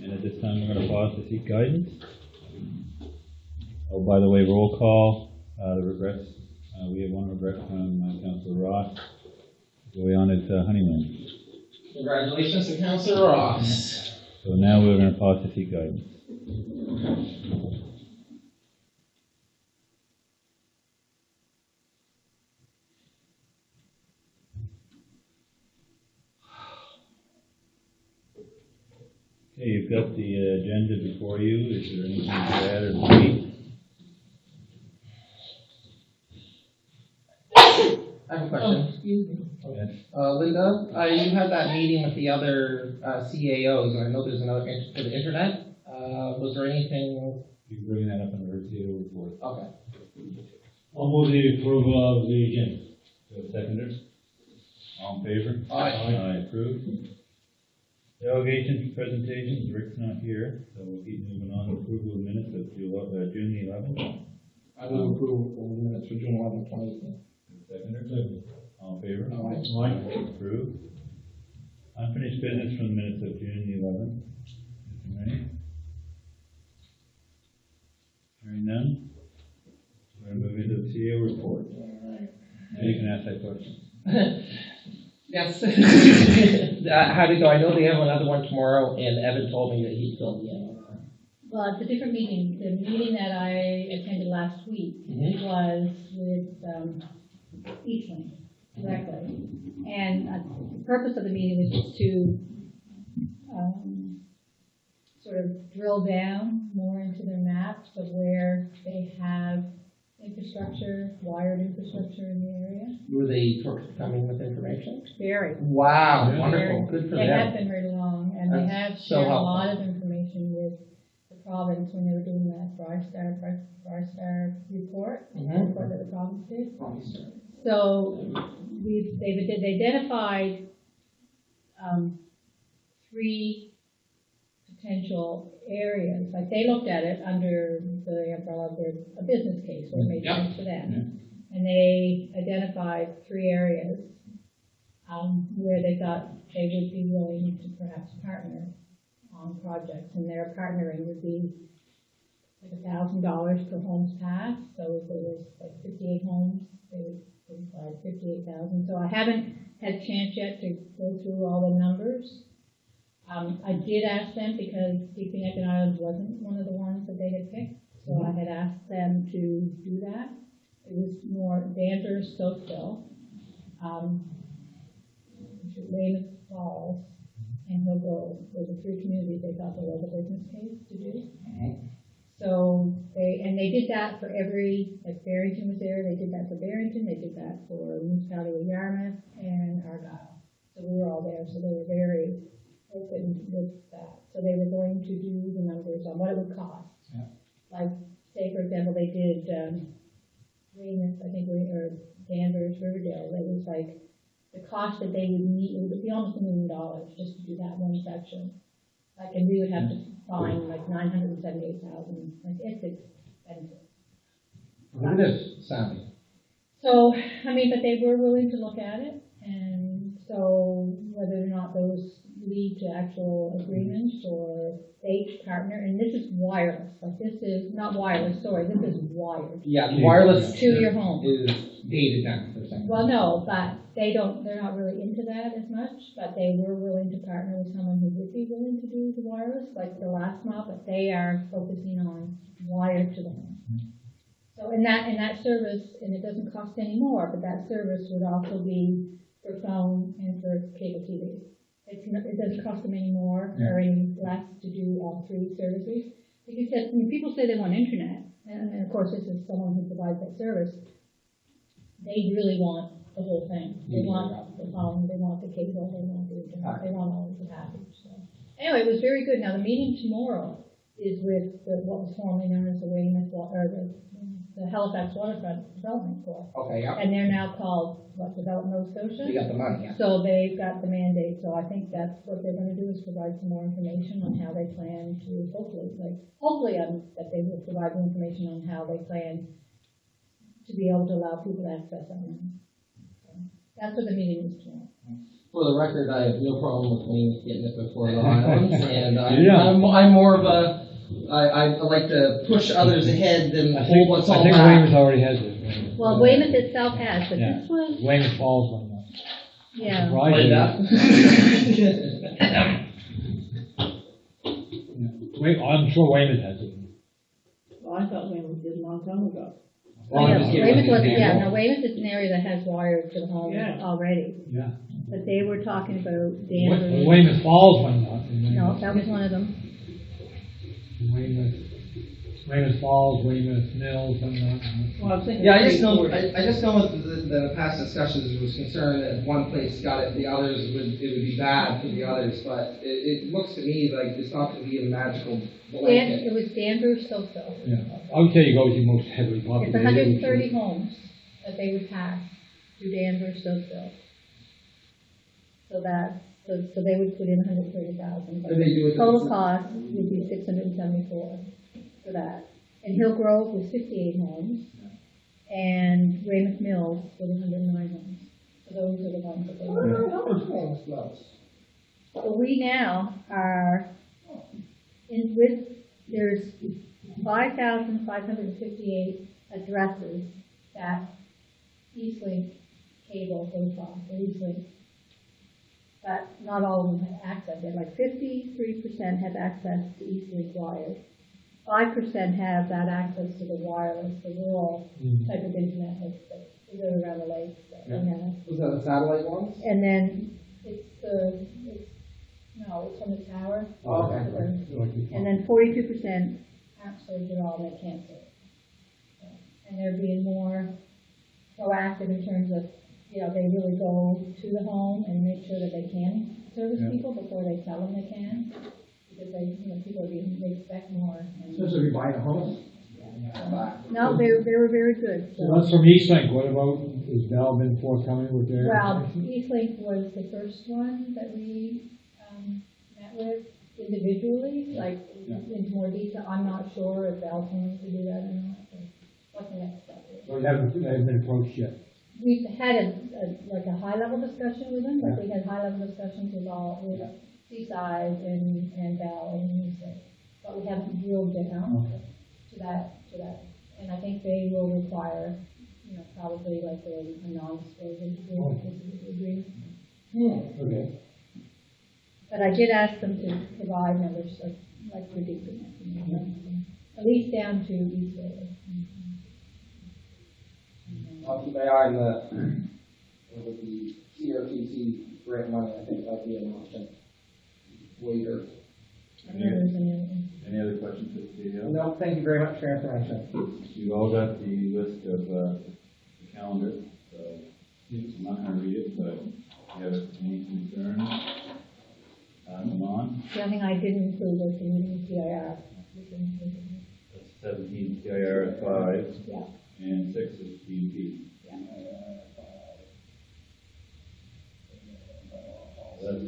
And at this time, we're going to pause to seek guidance. Oh, by the way, roll call. The regrets. We have one regret from Councillor Ross. Going on at Honeymoon. Congratulations to Councillor Ross. So now we're going to pause to seek guidance. Okay, you've got the agenda before you. Is there anything to add or repeat? I have a question. Excuse me. Yes. Linda, you had that meeting with the other CAOs, and I know there's another for the internet. Was there anything? You can bring that up in the CAO report. Okay. I'll move the approval of the agenda. Seconders? All in favor? Aye. Aye, approved. Delegations, presentations, Rick's not here, so we'll keep moving on. Approval of minutes of June the 11th. I will approve all the minutes for June 11th, 2018. Seconders? All in favor? Aye. Approved. Unfinished business from the minutes of June the 11th. Ready? Hearing none. We're going to move into the CEO report. Now you can ask that question. Yes. How did it go? I know they have another one tomorrow, and Evan told me that he's filled in. Well, it's a different meeting. The meeting that I attended last week was with Eastland directly. And the purpose of the meeting was just to sort of drill down more into their maps of where they have infrastructure, wired infrastructure in the area. Were they coming with information? Very. Wow, Yeah. wonderful. Good for They them. have been right along, and they have That's so shared a helpful. lot of information with the province when they were doing that Star report, report that the province did. So they've identified 3 potential areas. Like they looked at it under the umbrella of a business case, where it made sense for them. And they identified 3 areas where they thought they would be willing to perhaps partner on projects. And their partnering would be like $1,000 per homes passed. So if there was like 58 homes, they would provide 58,000. So I haven't had a chance yet to go through all the numbers. I did ask them because Deep Connected Island wasn't one of the ones that they had picked. So I had asked them to do that. It was more Danvers, Stokesville, Weymouth Falls, and Hill Grove were the 3 communities they thought there was a business case to do. So they did that for every, like Barrington was there, they did that for Barrington, they did that for municipality of Yarmouth and Argyle. So we were all there, so they were very open with that. So they were going to do the numbers on what it would cost. Like, say for example, they did Weymouth, I think, or Danvers, Riverdale. That was like the cost that they would need. It would be almost $1 million just to do that one section. Like, and we would have to find like $978,000. Like, it's expensive. Look at this, Sammy. So, I mean, but they were willing to look at it, and so whether or not those lead to actual agreements or they partner, and this is wireless. Like, this is not wireless, sorry, this is wired. Yeah, wireless to your home. is dated now, they're saying. Well, no, but they're not really into that as much, but they were willing to partner with someone who would be willing to do the wireless, like the last mile, but they are focusing on wired to the home. So in that service, and it doesn't cost any more, but that service would also be for phone and for cable TV. It doesn't cost them any more or any less to do all 3 services. Because people say they want internet, and of course this is someone who provides that service. They really want the whole thing. They want the phone, they want the cable, they want the internet, they want all of the package. So. Anyway, it was very good. Now the meeting tomorrow is with what was formerly known as the Weymouth, or the Halifax Waterfront Development Corps. Okay, yeah. And they're now called, Develop Nova Scotia? They got the money, yeah. So they've got the mandate, so I think that's what they're gonna do, is provide some more information on how they plan to, hopefully that they will provide more information on how they plan to be able to allow people to access them. So that's what the meeting is tomorrow. For the record, I have no problem with Wayne getting it before the Highlands, and Yeah. I'm more of a, I like to push others ahead than hold us all I think back. Weymouth already has it. Well, Weymouth itself has, but Yeah. this was, Weymouth Falls one. yeah. Like that? I'm sure Weymouth has it. Well, I thought Weymouth did a long time ago. Oh, yeah, I'm just giving Weymouth you was, an yeah, example. no, Weymouth is an area that has wire to the home Yeah. already, Yeah. but they were talking about The Danbury. Weymouth Falls one, not. No, that was one of them. Weymouth Falls, Weymouth Mills, and Well, I'm thinking. Yeah, I just know, 340. I just know what the past discussions was concerned that if one place got it, the others it would be bad for the others, but it looks to me like it's not gonna be a magical blanket. It was Danbury, Stokesville. yeah. I would say you go to your most heavily It's populated. 130 homes that they would pass through Danvers, Stokesville. So they would put in 130,000. But they do it- Total cost would be 674 for that. And Hill Grove was 58 homes, and Weymouth Mills was 109 homes. So those are the ones that they were. So we now are there's 5,558 addresses that Eastlink cable goes on, or Eastlink. But not all of them have access. They're like 53% have access to Eastlink wires. 5% have that access to the wireless, the rural type of internet that goes around the lakes. That we have. Was that the satellite ones? And then it's from the tower. Oh, okay. And then 42% aren't served at all, they can't serve. And they're being more proactive in terms of, they really go to the home and make sure that they can service people before they tell them they can. Because people they expect more. Especially if you're buying a home. No, they were very good. So that's from Eastlink. What about, has Bell been forthcoming with their? Well, Eastlink was the first one that we met with individually, like into more detail. I'm not sure if Bell's going to do that or not. What the next step is. Well, they haven't been approached yet. We've had a high level discussion with them, like we had high level discussions with Seaside and Bell and Eastlink, but we haven't drilled down to that. And I think they will require, probably like a non-disclosure agreement. Okay. But I did ask them to provide numbers like we did, at least down to East Bay. I'll keep my eye on with the CRTC grant money, I think that'll be an option later. I don't know if there's any other one. Any other questions for the CEO? No, thank you very much for your information. You've all got the list of the calendar, so I'm not going to read it, but if you have any concerns, come on. The only thing I didn't include was the meeting with CIR. That's 17 CIR at 5, Yeah. and 6 is DEP. Let's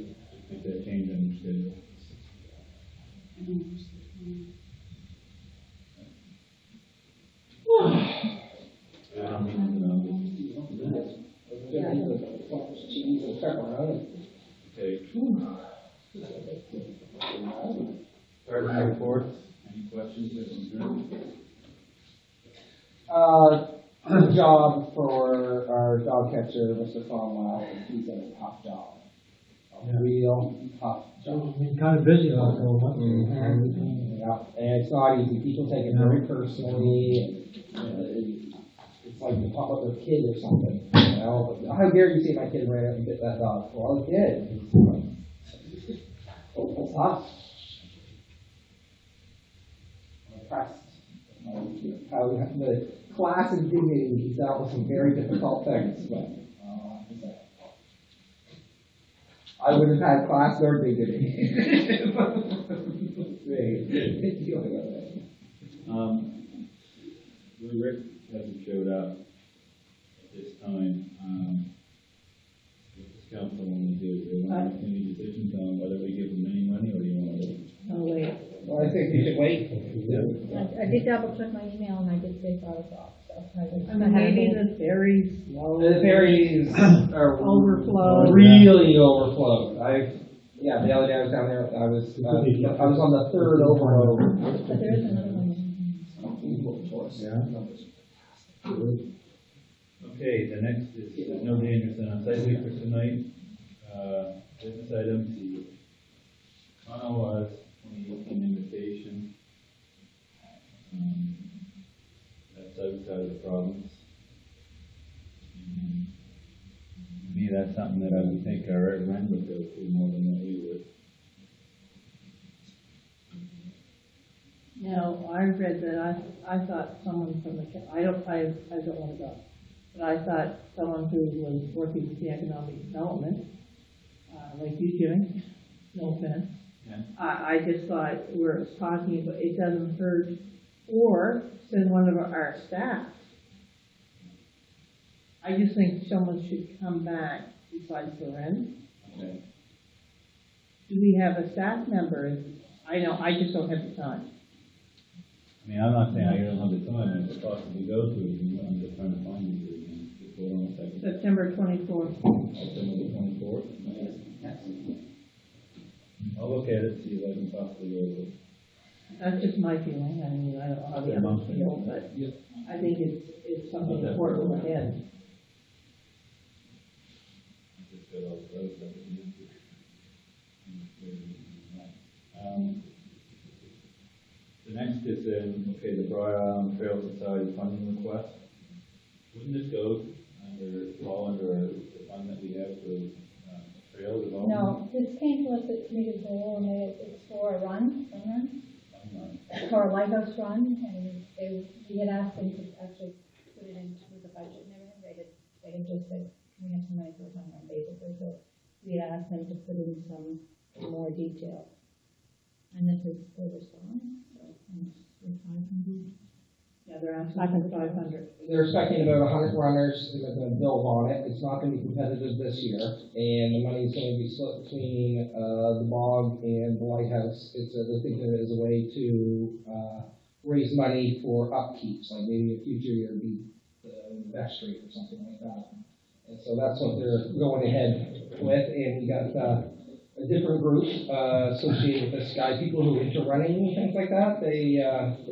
get that change on your schedule. Okay. Department reports, any questions or concerns? Job for our dog catcher, Mr. Cromwell. He's a tough job. A real tough job. Been kind of busy last couple of months. Yeah, and it's not easy. People take it very personally. And, it's like they pop up their kid or something. How dare you say my kid ran out and bit that dog? Well, it did. It's tough. I'm impressed. How the class and dignity, he's dealt with some very difficult things, but I wouldn't have had class nor dignity. Rick hasn't showed up at this time. What does council want to do? Do they want to make any decisions on whether we give them any money or do you want to wait? Oh, wait. Well, I think we should wait. I did double check my email and I did say 5 o'clock, so I was. I mean, maybe the ferries slow. The ferries are Overflow. really overflowed. The other day I was down there, I was on the third overload. But there is another one. Yeah. Okay, the next is nobody interested on site week for tonight. Business items, the COTW Aug 2018 invitation. That's outside of the province. To me, that's something that I would think our rent would go through more than what we would. Now, I read that, I thought someone from the, I don't want to go, but I thought someone who was working with the economic development, like you doing, no offense. Yeah. I just thought we're talking about, it doesn't hurt, or send one of our staff. I just think someone should come back besides Loren. Okay. Do we have a staff member? I know, I just don't have the time. I mean, I'm not saying I don't have the time, I could possibly go to it, I'm just trying to find you again. Just hold on a second. September 24th. September the 24th? I'll look at it, see if I can possibly go to it. That's just my feeling. I mean, I don't know how the others feel, but I think it's something important ahead. Just got all the roads that we need to- The next is the Broad Island Trail Society funding request. Wouldn't this fall under the fund that we have for trail development? No, this came to us at committee goal, and it's for a run, for a lighthouse run, and we had asked them to actually put it into the budget and everything. They had just said, we have some money for a fun run, basically, so we had asked them to put in some more detail. And this is their response, so, it's 500. Yeah, they're asking for 500. They're expecting about 100 runners, and they're going to build on it. It's not going to be competitive this year, and the money is going to be split between the bog and the lighthouse. They're thinking of it as a way to raise money for upkeeps, like maybe in the future year it'd be the vestry or something like that. And so that's what they're going ahead with, and we got a different group associated with this guy, people who are into running and things like that. They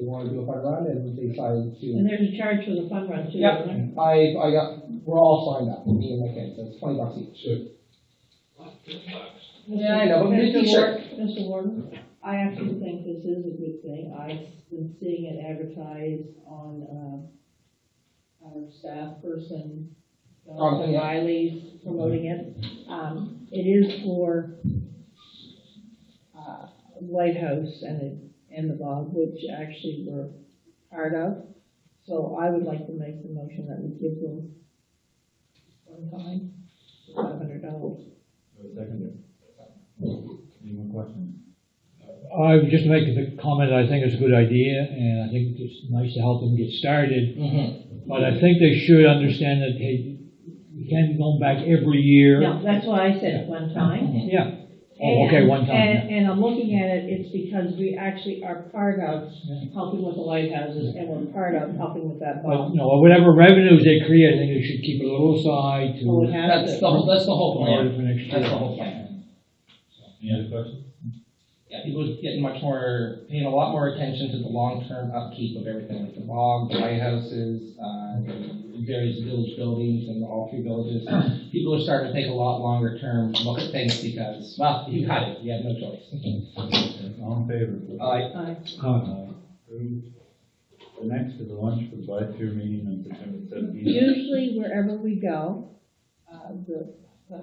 want to do a fun run, and they decided to. And there's a charge for the fun run too, Yep, isn't we're all signed up, me and my kids, so it's $20 each. Sure. Yeah, I know, but we need t-shirt. Mr. Warden, I actually think this is a good thing. I've been seeing it advertised on, our staff person, Yeah. Riley's promoting it. It is for, Lighthouse and the bog, which actually we're part of. So I would like to make the motion that we give them one time, $500. Second. Any more questions? I would just make the comment, I think it's a good idea, and I think it's nice to help them get started. Mm-hmm. But I think they should understand that, hey, you can't be going back every year. No, that's what I said at one time. Yeah. Oh, okay, one time. And I'm looking at it, it's because we actually are part of helping with the lighthouses, and we're part of helping with that But, bog. whatever revenues they create, I think they should keep a little aside to. Oh, it has That's to. the whole plan. For next year. That's the whole plan. Any other questions? Yeah, people are getting paying a lot more attention to the long-term upkeep of everything, like the bog, the lighthouses, the various village buildings and all 3 villages. People are starting to take a lot longer-term look at things because, well, you got it, you have no choice. All in favor? Aye. Approved. The next is a lunch for the Vice-Chair meeting on September 17th. Usually, wherever we go, the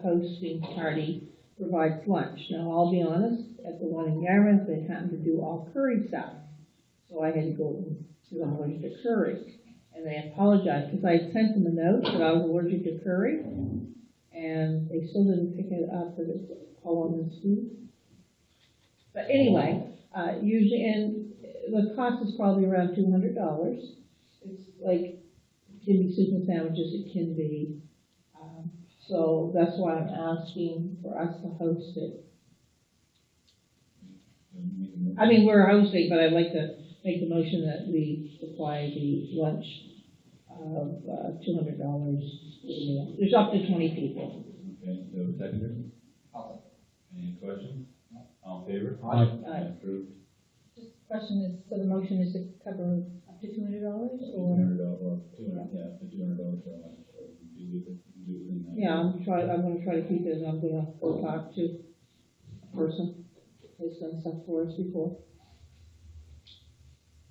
hosting party provides lunch. Now, I'll be honest, at the one in Yarmouth, they happened to do all curry stuff. So I had to go to I'm allergic to curry. And they apologized because I had sent them a note that I was allergic to curry. And they still didn't pick it up that it's all on this food. But anyway, usually, and the cost is probably around $200. It's like Jimmy soup and sandwiches, it can be. So that's why I'm asking for us to host it. I mean, we're hosting, but I'd like to make the motion that we supply the lunch of $200. There's up to 20 people. Okay, do you have a seconder? Any questions? All in favor? Aye. Approved. Just the question is, so the motion is to cover up to $200 or? $200, or $200, yeah, the $200 for lunch, or do within that. Yeah, I'm gonna try to keep it, and I'm gonna go talk to a person who's done stuff for us before.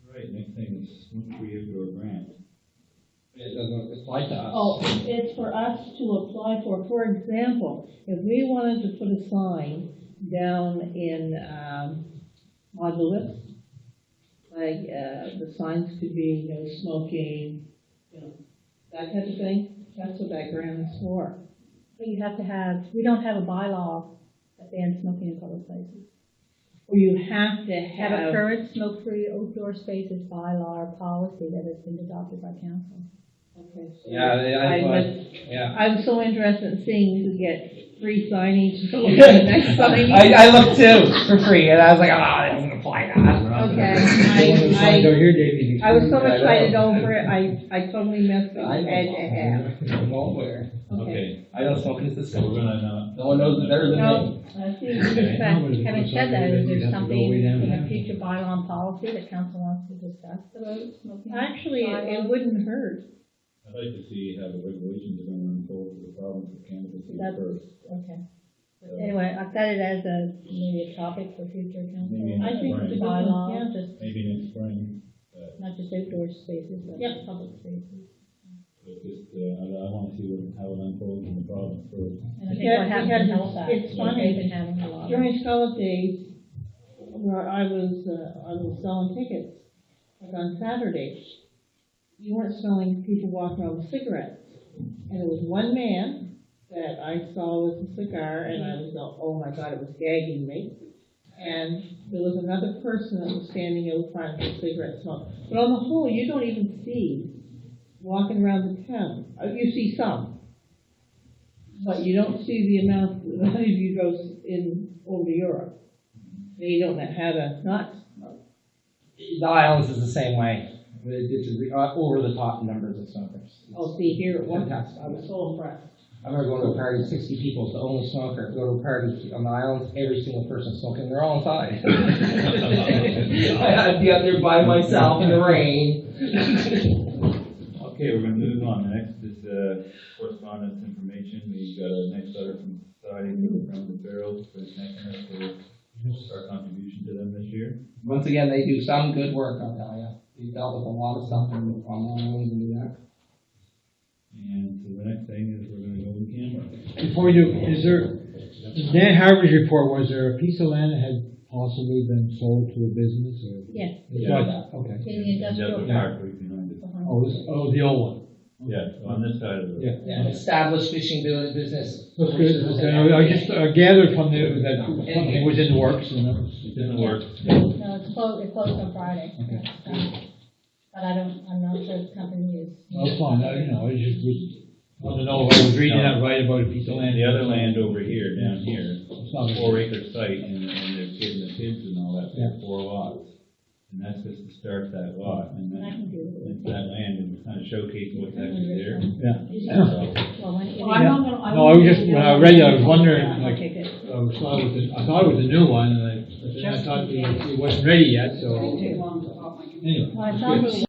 All right, next thing is smoke-free outdoor grant. It doesn't apply to us. Oh, it's for us to apply for example, if we wanted to put a sign down in, Mont Louis, like, the signs could be no smoking, you know, that type of thing, that's what that grant is for. But you have to have, we don't have a bylaw that bans smoking in public places. Or you have to Have a have, current smoke-free outdoor spaces bylaw or policy that has been adopted by council. okay. So Yeah, I'm so interested in seeing who get free signage for the next signage. I looked too, for free, and I was like, it doesn't apply to us. Okay, Go here, Davey. I was so excited over it, I totally missed it, I know. head to head. I'm all aware. Okay, I don't smoke in the so we're gonna, No one knows it better than No, me. see, Having said that, is there You'd have to go something way down in there. a future bylaw and policy that council wants to discuss about smoking? actually, it wouldn't hurt. I'd like to see how the regulations are gonna unfold for the province of cannabis That's- first. Okay. But anyway, I've got it as maybe a topic for future council. Maybe I think it's a good one, Bylaw, yeah. just, Maybe next spring, not just outdoor spaces, but Yep. public spaces. but just, I wanna see how it unfolds in the province first. And I think Yeah, what happens in because Halifax, it's is funny. they've been having a lot of. During Scarlet Days, where I was selling tickets, like on Saturday, you weren't smelling people walking around with cigarettes. And there was one man that I saw with a cigar, and I was, oh my God, it was gagging me. And there was another person that was standing out front with a cigarette smoke. But on the whole, you don't even see walking around the town. You see some, but you don't see the amount that if you go in over to Europe. They don't know how to not smoke. The Islands is the same way. It's over the top numbers of smokers. Oh, see, here it was, Fantastic. I was so impressed. I remember going to a party, 60 people, the only smoker. Go to a party on the islands, every single person smoking, they're all inside. I had to be out there by myself in the rain. Okay, we're gonna move on. The next is, correspondence information. We got a nice letter from Society for the Barrels for thanking us for our contribution to them this year. Once again, they do some good work, I'll tell you. They dealt with a lot of stuff on the islands and do that. And so the next thing is we're gonna go to camera. Before we do, is there, Dan Harvey's report, was there a piece of land that had possibly been sold to a business or? Yes, It's Yeah. not- Okay. in the industrial Park right behind it. park. Oh, the old one. Yeah, on this side of the road. Yeah. Yeah, an established fishing business. That's good. Okay. I just gathered from that something was in the works and that was. It didn't work. No, it's closed on Friday. Okay. But I'm not sure the company is. No, it's fine. I just wanted to know if I was reading that right about a piece of land. And the other land over here, down here, It's not- 4-acre site, and they're getting the kids and all that, Yeah. 4 lots. And that's just to start that lot, and I can do it. it's that land, and kind of showcase what's actually there. Yeah. So, Well, when it- Well, I'm not gonna. No, I was just, when I read it, I was wondering, like, Okay, good. I thought it was a new one, and I thought it wasn't ready yet, so. Anyway. Well, I thought it was